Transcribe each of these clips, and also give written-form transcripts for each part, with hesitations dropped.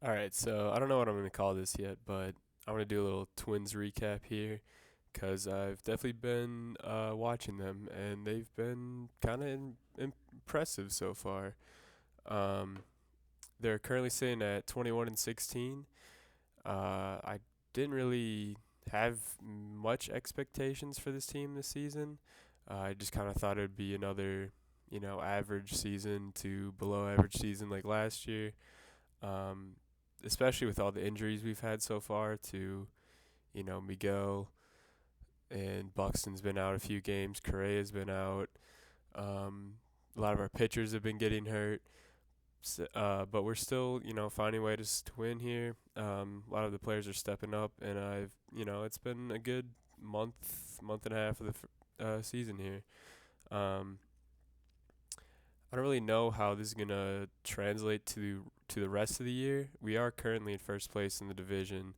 All right, so I don't know what I'm going to call this yet, but I'm going to do a little Twins recap here because I've definitely been watching them and they've been kind of impressive so far. Um, they're currently sitting at 21 and 16. I didn't really have much expectations for this team this season. I just kind of thought it'd be another, average season to below average season like last year. Um, Especially with all the injuries we've had so far to, Miguel and Buxton's been out a few games. Correa's been out. Um, a lot of our pitchers have been getting hurt. But we're still, finding ways to win here. A lot of the players are stepping up, and it's been a good month and a half of the season here. Um, I don't really know how this is gonna translate to the rest of the year. We are currently in first place in the division,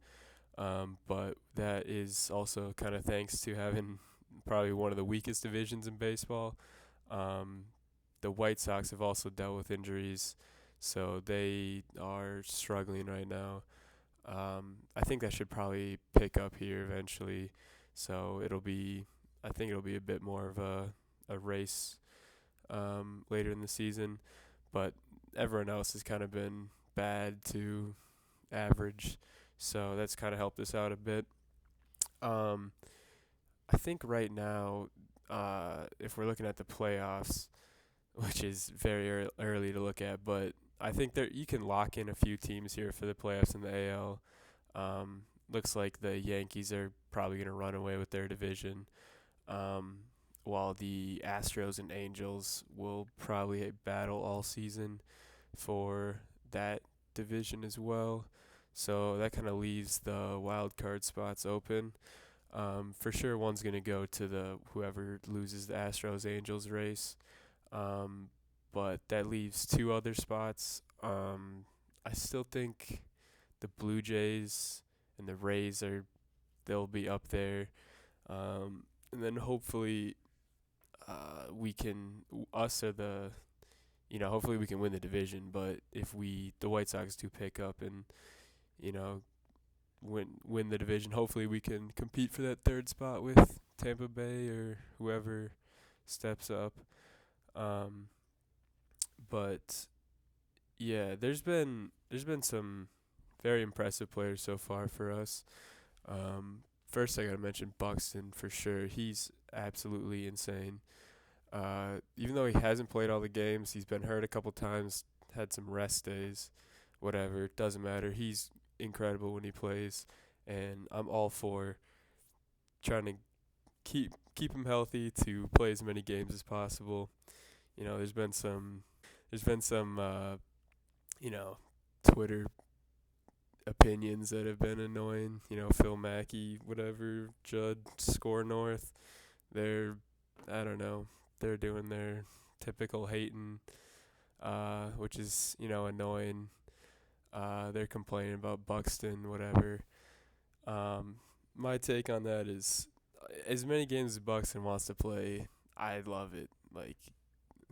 but that is also kind of thanks to having probably one of the weakest divisions in baseball. Um, the White Sox have also dealt with injuries, so they are struggling right now. I think that should probably pick up here eventually, so I think it'll be a bit more of a race later in the season, but everyone else has kind of been bad to average, so that's kind of helped us out a bit. Um, I think right now, if we're looking at the playoffs, which is very early to look at, but I think there you can lock in a few teams here for the playoffs in the AL. Looks like the Yankees are probably going to run away with their division, um, while the Astros and Angels will probably battle all season for that division as well. So that kind of leaves the wild card spots open. For sure, one's gonna go to the whoever loses the Astros Angels race. Um, but that leaves two other spots. I still think the Blue Jays and the Rays they'll be up there. And then hopefully we can us are the hopefully we can win the division. But if the White Sox do pick up and you know win the division, hopefully we can compete for that third spot with Tampa Bay or whoever steps up. Um, but yeah, there's been some very impressive players so far for us. First, I gotta mention Buxton for sure. He's absolutely insane. Even though he hasn't played all the games, he's been hurt a couple times, had some rest days, whatever. Doesn't matter. He's incredible when he plays, and I'm all for trying to keep him healthy to play as many games as possible. There's been some you know Twitter opinions that have been annoying. Phil Mackey, whatever, Judd Score North. They're I don't know. They're doing their typical hating, which is annoying. They're complaining about Buxton, whatever. Um, my take on that is, as many games as Buxton wants to play, I love it. Like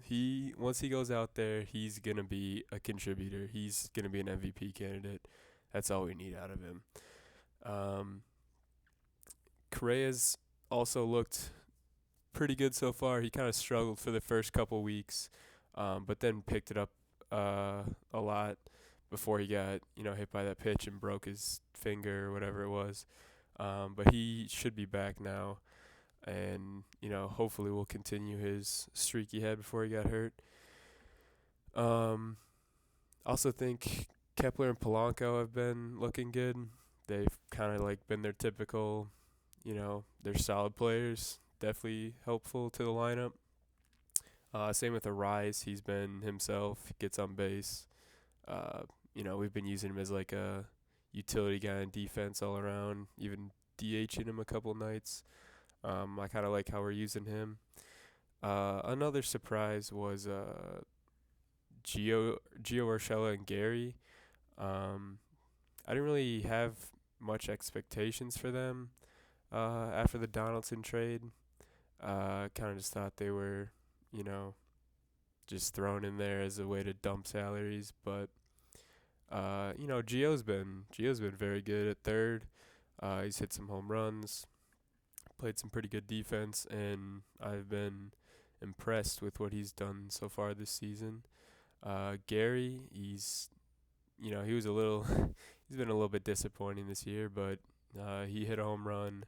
he once he goes out there, he's gonna be a contributor. He's gonna be an MVP candidate. That's all we need out of him. Um, Correa's also looked pretty good so far. He kind of struggled for the first couple weeks, but then picked it up a lot before he got hit by that pitch and broke his finger or whatever it was. But he should be back now, and hopefully will continue his streak he had before he got hurt. Um, also think Kepler and Polanco have been looking good. They've kind of like been their typical, they're solid players. Definitely helpful to the lineup. Same with Arise. He's been himself. Gets on base. We've been using him as like a utility guy in defense all around. Even DHing him a couple nights. I kind of like how we're using him. Another surprise was Gio Urshela and Gary. Um, I didn't really have much expectations for them after the Donaldson trade. Kind of just thought they were, you know, just thrown in there as a way to dump salaries. But Gio's been very good at third. He's hit some home runs, played some pretty good defense, and I've been impressed with what he's done so far this season. Gary, he was a little, he's been a little bit disappointing this year, but he hit a home run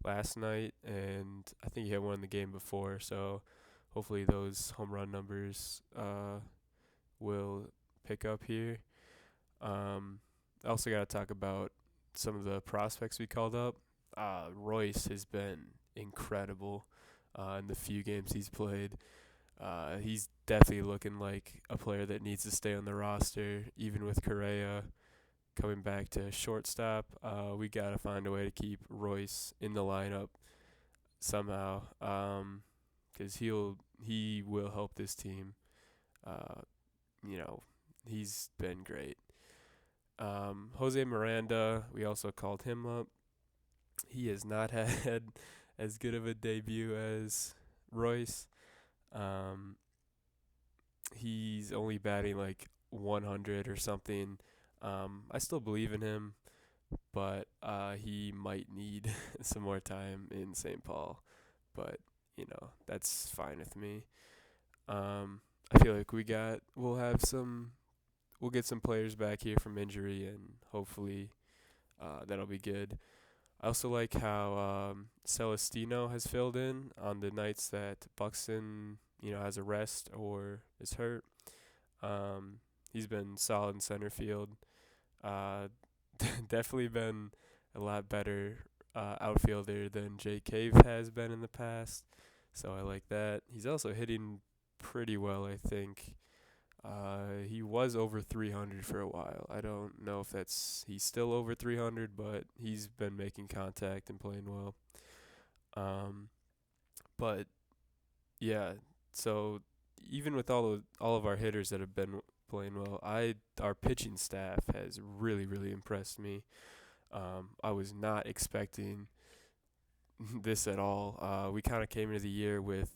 last night, and I think he hit one in the game before. So hopefully those home run numbers will pick up here. I also got to talk about some of the prospects we called up. Royce has been incredible in the few games he's played. He's definitely looking like a player that needs to stay on the roster, even with Correa coming back to shortstop. We got to find a way to keep Royce in the lineup somehow, because he will help this team. Uh, you know, he's been great. Jose Miranda, we also called him up. He has not had as good of a debut as Royce. Um, he's only batting like 100 or something. I still believe in him, but he might need some more time in St. Paul. But that's fine with me. I feel like we'll get some players back here from injury, and hopefully that'll be good. I also like how Celestino has filled in on the nights that Buxton, has a rest or is hurt. He's been solid in center field. Uh, Definitely been a lot better outfielder than Jay Cave has been in the past. So I like that. He's also hitting pretty well, I think. He was over 300 for a while. I don't know if he's still over 300, but he's been making contact and playing well. Um, but yeah, so even with all of our hitters that have been playing well, our pitching staff has really really impressed me. I was not expecting this at all. We kind of came into the year with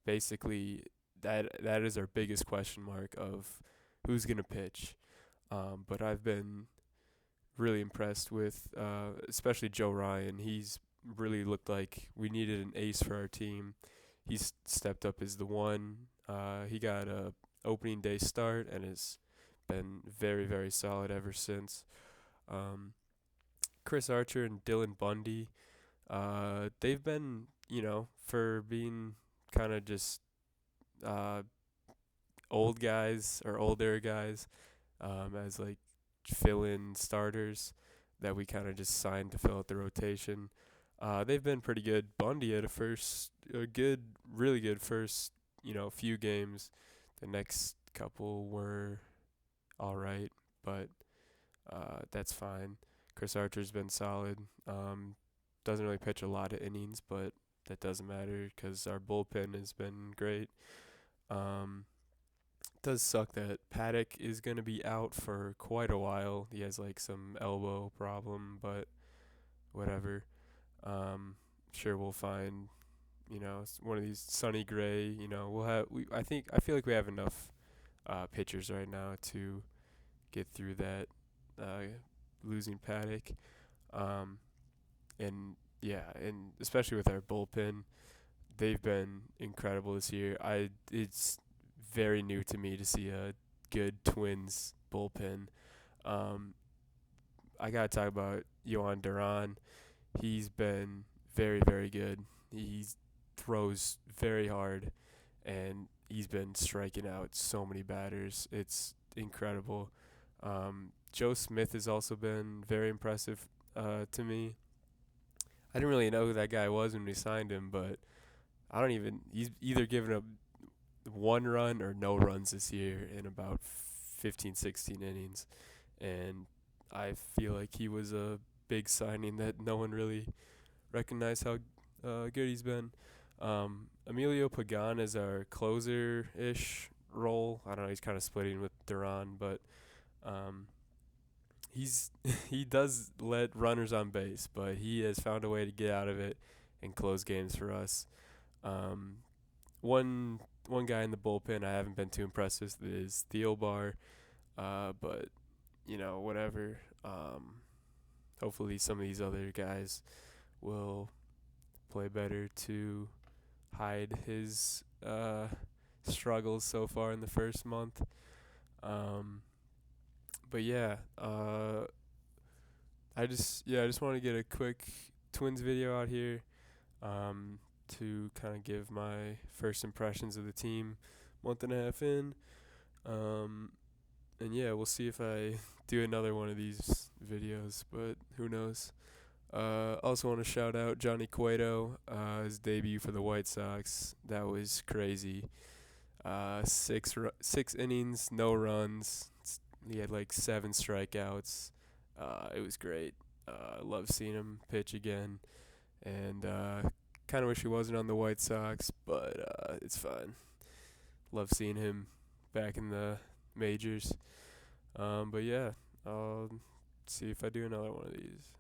basically that is our biggest question mark of who's gonna pitch. But I've been really impressed with, especially Joe Ryan. He's really looked like we needed an ace for our team. He's stepped up as the one. He got a opening day start and has been very very solid ever since. Um, Chris Archer and Dylan Bundy, they've been for being kind of just uh, old guys or older guys, as like fill-in starters that we kind of just signed to fill out the rotation. They've been pretty good. Bundy had a really good first, few games. The next couple were all right, but that's fine. Chris Archer's been solid. Doesn't really pitch a lot of innings, but that doesn't matter because our bullpen has been great. Um, does suck that Paddock is going to be out for quite a while. He has like some elbow problem, but whatever. Sure we'll find, one of these Sonny Gray. We'll have. I feel like we have enough pitchers right now to get through that losing Paddock. Um, and yeah, and especially with our bullpen, they've been incredible this year. It's very new to me to see a good Twins bullpen. Um, I gotta talk about Yohan Duran. He's been very very good. He throws very hard, and he's been striking out so many batters. It's incredible. Joe Smith has also been very impressive to me. I didn't really know who that guy was when we signed him, but I don't even. He's either given up one run or no runs this year in about 15, 16 innings, and I feel like he was a big signing that no one really recognized how good he's been. Emilio Pagan is our closer-ish role. I don't know. He's kind of splitting with Duran, but um, he's he does let runners on base, but he has found a way to get out of it and close games for us. Um, one guy in the bullpen I haven't been too impressed with is Theo Bar, but whatever. Hopefully some of these other guys will play better to hide his struggles so far in the first month. Um, but yeah, I just want to get a quick Twins video out here, um, to kind of give my first impressions of the team, month and a half in. Um, and yeah, we'll see if I do another one of these videos, but who knows. Also want to shout out Johnny Cueto, his debut for the White Sox. That was crazy. Six innings, no runs. He had like 7 strikeouts. It was great. I love seeing him pitch again, and kind of wish he wasn't on the White Sox, but it's fine. Love seeing him back in the majors. But yeah, I'll see if I do another one of these.